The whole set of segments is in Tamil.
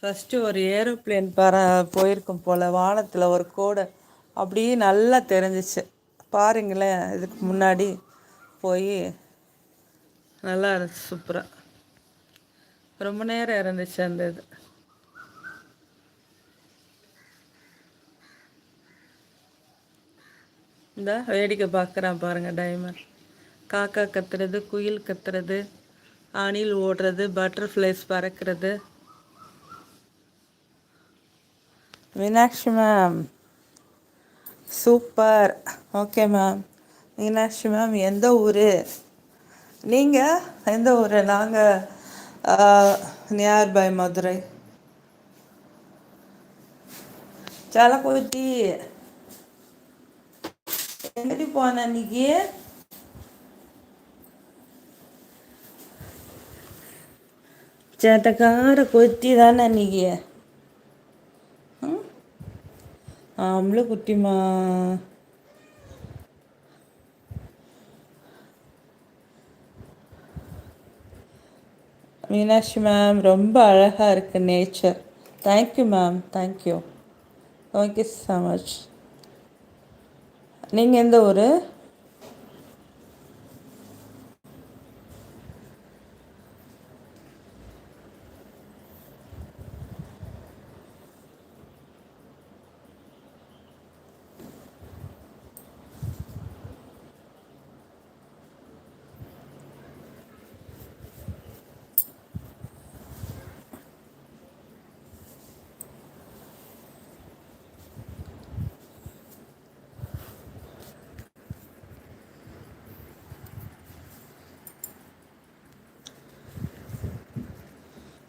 ஃபஸ்ட்டு ஒரு ஏரோப்ளேன் போயிருக்கும் போல் வானத்தில் ஒரு கோடை அப்படியே நல்லா தெரிஞ்சிச்சு. பாருங்களேன், இதுக்கு முன்னாடி போய் நல்லா இருந்துச்சு, சூப்பராக. ரொம்ப நேரம் இருந்துச்சு அந்த இது. இந்த வேடிக்கை பார்க்குறான் பாருங்கள் டைமண்ட். காக்கா கத்துறது, குயில் கத்துறது, அணில் ஓடுறது, பட்டர்ஃப்ளைஸ் பறக்கிறது. Meenakshi ma'am super. Okay ma'am. Meenakshi ma'am எந்த ஊர்? நீங்கள் எந்த ஊர்? நாங்கள் நியர்பை மதுரை. சலக்குத்தி எங்கடி போன அன்னைக்கு? சேட்டக்கார கொத்தி தானே அன்னைக்கு. ஆம்பளை குட்டிமா. மீனாட்சி மேம் ரொம்ப அழகாக இருக்கு nature. Thank you ma'am, thank you. Okay so much. நீங்கள் எந்த ஊர்?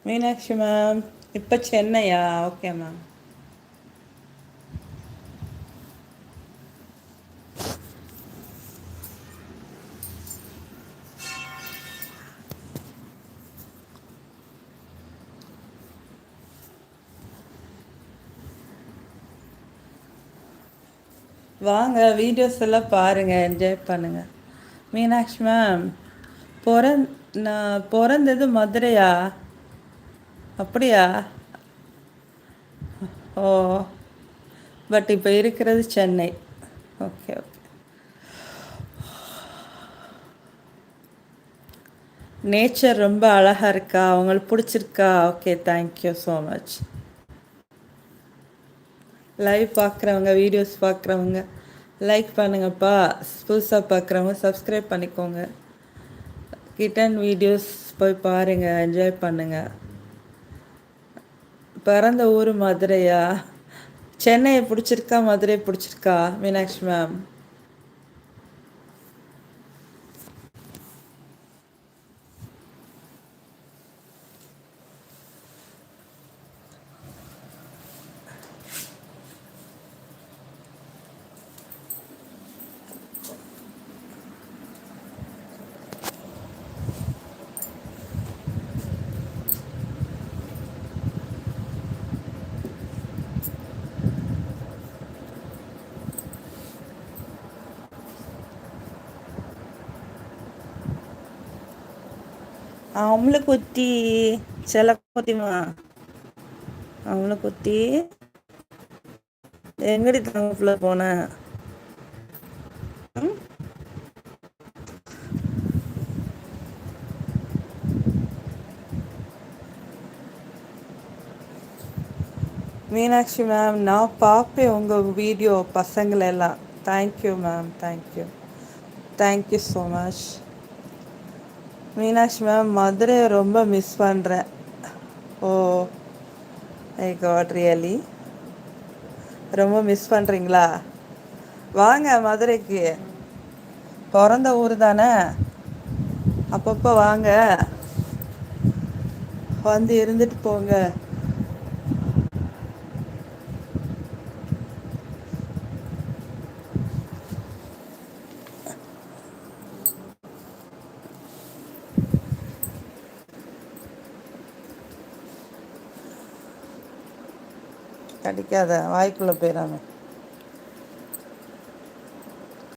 மீனாட்சி மேம் இப்போ சென்னையா? Okay ma'am. வாங்க, வீடியோஸ் எல்லாம் பாருங்கள், என்ஜாய் பண்ணுங்கள். மீனாட்சி மேம் நான் பிறந்தது மதுரையா? அப்படியா? ஓ, பட் இப்போ இருக்கிறது சென்னை. Okay okay. நேச்சர் ரொம்ப அழகாக இருக்கா? உங்களுக்கு பிடிச்சிருக்கா? Okay, thank you so much. Live பார்க்குறவங்க, வீடியோஸ் பார்க்குறவங்க லைக் பண்ணுங்கப்பா. புதுசாக பார்க்குறவங்க சப்ஸ்கிரைப் பண்ணிக்கோங்க. கிட்டன் வீடியோஸ் போய் பாருங்கள், என்ஜாய் பண்ணுங்கள். பிறந்த ஊர் மதுரையா? சென்னையை பிடிச்சிருக்கா, மதுரை பிடிச்சிருக்கா மீனாட்சி மேம்? அவங்கள குத்தி சில குத்திமா. அவங்கள குத்தி எங்கடி தங்கப்புல போன? மீனாட்சி மேம் நான் பார்ப்பேன் உங்கள் வீடியோ பசங்களெல்லாம். Thank you ma'am, thank you, thank you so much. Meenakshi ma'am Madurai ரொம்ப மிஸ் பண்ணுறேன். ஓ மை காட், ரியலி ரொம்ப மிஸ் பண்ணுறீங்களா? வாங்க மதுரைக்கு, பிறந்த ஊர் தானே, அப்பப்போ வாங்க, வந்து இருந்துட்டு போங்க. கிடைக்காத வாய்க்குள்ளே போயிடாம.